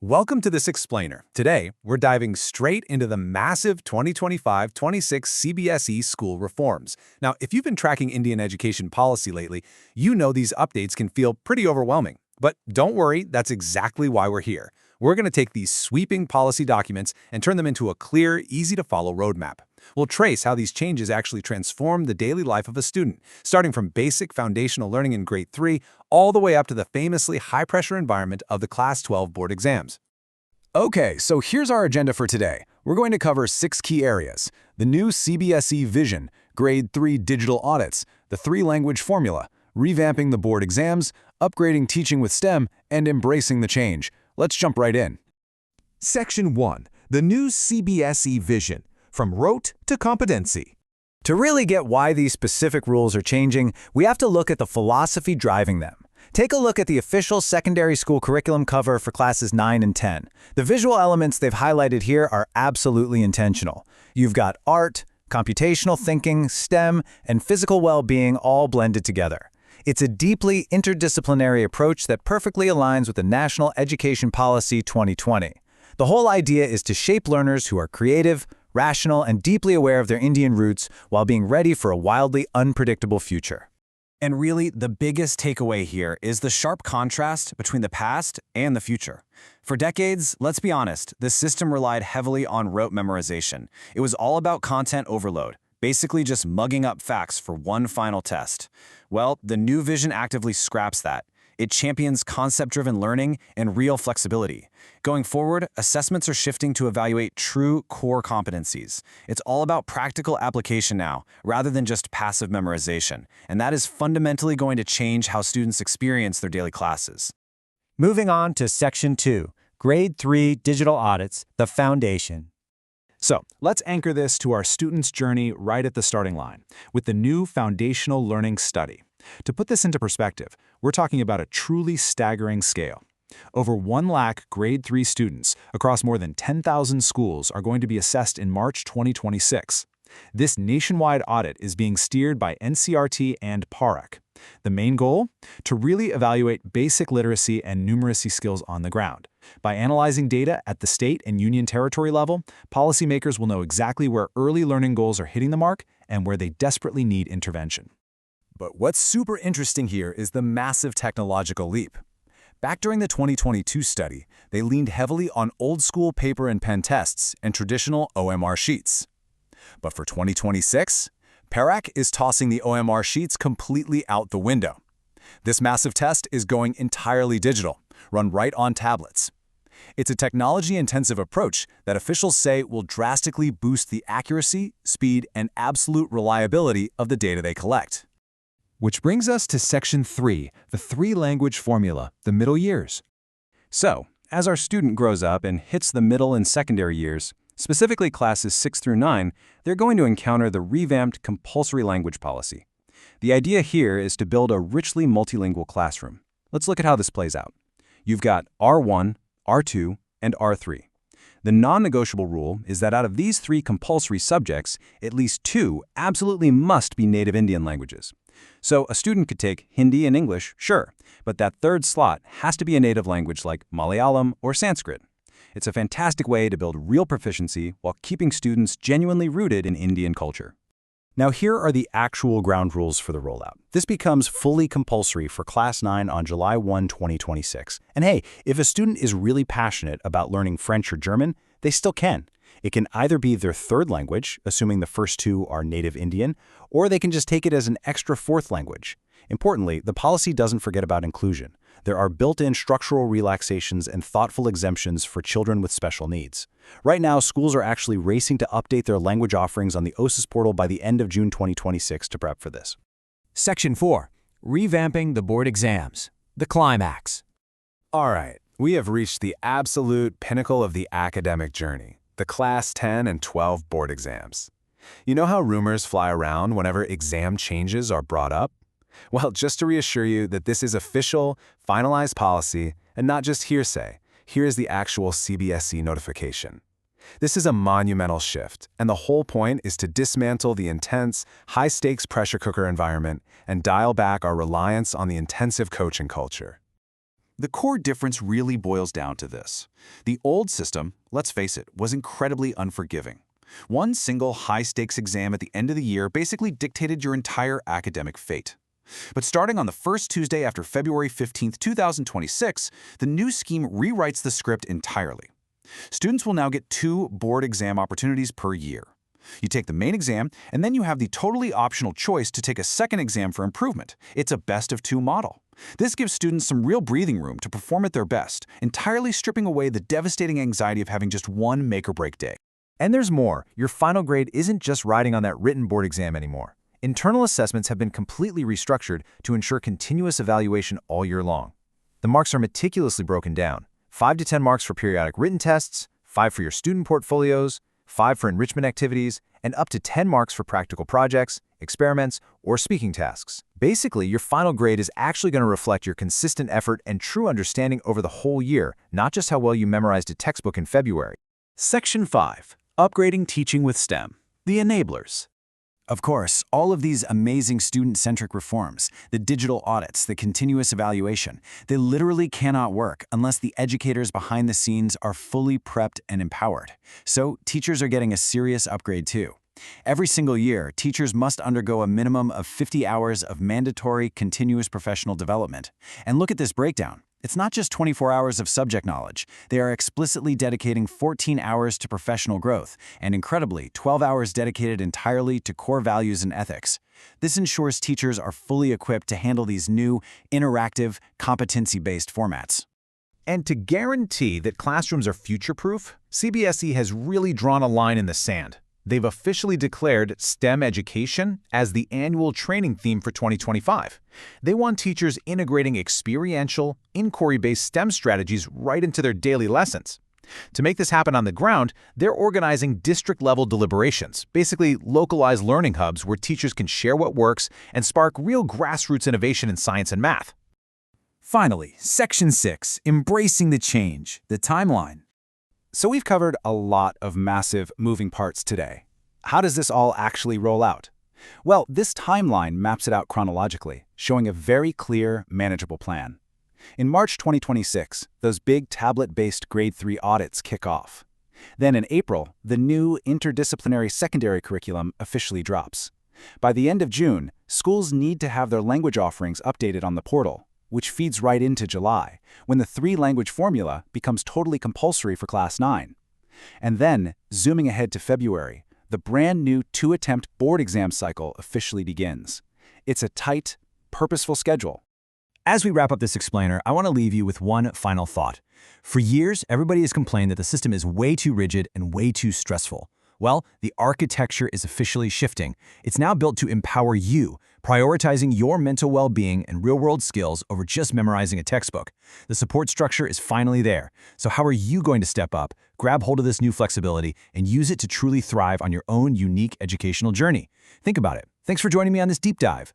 Welcome to this explainer. Today, we're diving straight into the massive 2025-26 CBSE school reforms. Now, if you've been tracking Indian education policy lately, you know these updates can feel pretty overwhelming. But don't worry, that's exactly why we're here. We're going to take these sweeping policy documents and turn them into a clear, easy-to-follow roadmap. We'll trace how these changes actually transform the daily life of a student, starting from basic foundational learning in grade 3 all the way up to the famously high-pressure environment of the Class 12 board exams. Okay, so here's our agenda for today. We're going to cover 6 key areas: the new CBSE vision, grade 3 digital audits, the 3-language formula, revamping the board exams, upgrading teaching with STEM, and embracing the change. Let's jump right in. Section 1. The new CBSE vision, from rote to competency. To really get why these specific rules are changing, we have to look at the philosophy driving them. Take a look at the official secondary school curriculum cover for classes 9 and 10. The visual elements they've highlighted here are absolutely intentional. You've got art, computational thinking, STEM, and physical well-being all blended together. It's a deeply interdisciplinary approach that perfectly aligns with the National Education Policy 2020. The whole idea is to shape learners who are creative, rational, and deeply aware of their Indian roots while being ready for a wildly unpredictable future. And really, the biggest takeaway here is the sharp contrast between the past and the future. For decades, let's be honest, this system relied heavily on rote memorization. It was all about content overload, basically just mugging up facts for one final test. Well, the new vision actively scraps that. It champions concept-driven learning and real flexibility. Going forward, assessments are shifting to evaluate true core competencies. It's all about practical application now, rather than just passive memorization, and that is fundamentally going to change how students experience their daily classes. Moving on to Section 2, Grade 3 Digital Audits, the Foundation. So, let's anchor this to our students' journey right at the starting line, with the new Foundational Learning Study. To put this into perspective, we're talking about a truly staggering scale. Over 1 lakh grade 3 students across more than 10,000 schools are going to be assessed in March 2026. This nationwide audit is being steered by NCRT and PARAC. The main goal? To really evaluate basic literacy and numeracy skills on the ground. By analyzing data at the state and union territory level, policymakers will know exactly where early learning goals are hitting the mark and where they desperately need intervention. But what's super interesting here is the massive technological leap. Back during the 2022 study, they leaned heavily on old-school paper and pen tests and traditional OMR sheets. But for 2026, PARAC is tossing the OMR sheets completely out the window. This massive test is going entirely digital, run right on tablets. It's a technology-intensive approach that officials say will drastically boost the accuracy, speed, and absolute reliability of the data they collect. Which brings us to Section 3, the 3-language formula, the middle years. So, as our student grows up and hits the middle and secondary years, specifically classes 6 through 9, they're going to encounter the revamped compulsory language policy. The idea here is to build a richly multilingual classroom. Let's look at how this plays out. You've got R1, R2, and R3. The non-negotiable rule is that out of these 3 compulsory subjects, at least 2 absolutely must be native Indian languages. So a student could take Hindi and English, sure, but that 3rd slot has to be a native language like Malayalam or Sanskrit. It's a fantastic way to build real proficiency while keeping students genuinely rooted in Indian culture. Now here are the actual ground rules for the rollout. This becomes fully compulsory for Class 9 on July 1, 2026. And hey, if a student is really passionate about learning French or German, they still can. It can either be their 3rd language, assuming the first 2 are native Indian, or they can just take it as an extra 4th language. Importantly, the policy doesn't forget about inclusion. There are built-in structural relaxations and thoughtful exemptions for children with special needs. Right now, schools are actually racing to update their language offerings on the OSIS portal by the end of June 2026 to prep for this. Section 4, Revamping the Board Exams, the Climax. All right, we have reached the absolute pinnacle of the academic journey. The Class 10 and 12 board exams. You know how rumors fly around whenever exam changes are brought up? Well, just to reassure you that this is official, finalized policy, and not just hearsay, here is the actual CBSE notification. This is a monumental shift, and the whole point is to dismantle the intense, high-stakes pressure cooker environment and dial back our reliance on the intensive coaching culture. The core difference really boils down to this. The old system, let's face it, was incredibly unforgiving. One single high-stakes exam at the end of the year basically dictated your entire academic fate. But starting on the first Tuesday after February 15, 2026, the new scheme rewrites the script entirely. Students will now get 2 board exam opportunities per year. You take the main exam, and then you have the totally optional choice to take a second exam for improvement. It's a best-of-2 model. This gives students some real breathing room to perform at their best, entirely stripping away the devastating anxiety of having just one make-or-break day. And there's more. Your final grade isn't just riding on that written board exam anymore. Internal assessments have been completely restructured to ensure continuous evaluation all year long. The marks are meticulously broken down. 5 to 10 marks for periodic written tests, 5 for your student portfolios, 5 for enrichment activities, and up to 10 marks for practical projects, experiments, or speaking tasks. Basically, your final grade is actually going to reflect your consistent effort and true understanding over the whole year, not just how well you memorized a textbook in February. Section 5. Upgrading Teaching with STEM. The Enablers. Of course, all of these amazing student-centric reforms, the digital audits, the continuous evaluation, they literally cannot work unless the educators behind the scenes are fully prepped and empowered. So, teachers are getting a serious upgrade too. Every single year, teachers must undergo a minimum of 50 hours of mandatory continuous professional development. And look at this breakdown. It's not just 24 hours of subject knowledge. They are explicitly dedicating 14 hours to professional growth, and incredibly, 12 hours dedicated entirely to core values and ethics. This ensures teachers are fully equipped to handle these new, interactive, competency-based formats. And to guarantee that classrooms are future-proof, CBSE has really drawn a line in the sand. They've officially declared STEM education as the annual training theme for 2025. They want teachers integrating experiential, inquiry-based STEM strategies right into their daily lessons. To make this happen on the ground, they're organizing district-level deliberations, basically localized learning hubs where teachers can share what works and spark real grassroots innovation in science and math. Finally, Section 6, Embracing the Change, the Timeline. So we've covered a lot of massive moving parts today. How does this all actually roll out? Well, this timeline maps it out chronologically, showing a very clear, manageable plan. In March 2026, those big tablet-based Grade 3 audits kick off. Then in April, the new interdisciplinary secondary curriculum officially drops. By the end of June, schools need to have their language offerings updated on the portal, which feeds right into July, when the 3-language formula becomes totally compulsory for Class 9. And then, zooming ahead to February, the brand new 2-attempt board exam cycle officially begins. It's a tight, purposeful schedule. As we wrap up this explainer, I want to leave you with one final thought. For years, everybody has complained that the system is way too rigid and way too stressful. Well, the architecture is officially shifting. It's now built to empower you, prioritizing your mental well-being and real-world skills over just memorizing a textbook. The support structure is finally there. So how are you going to step up, grab hold of this new flexibility, and use it to truly thrive on your own unique educational journey? Think about it. Thanks for joining me on this deep dive.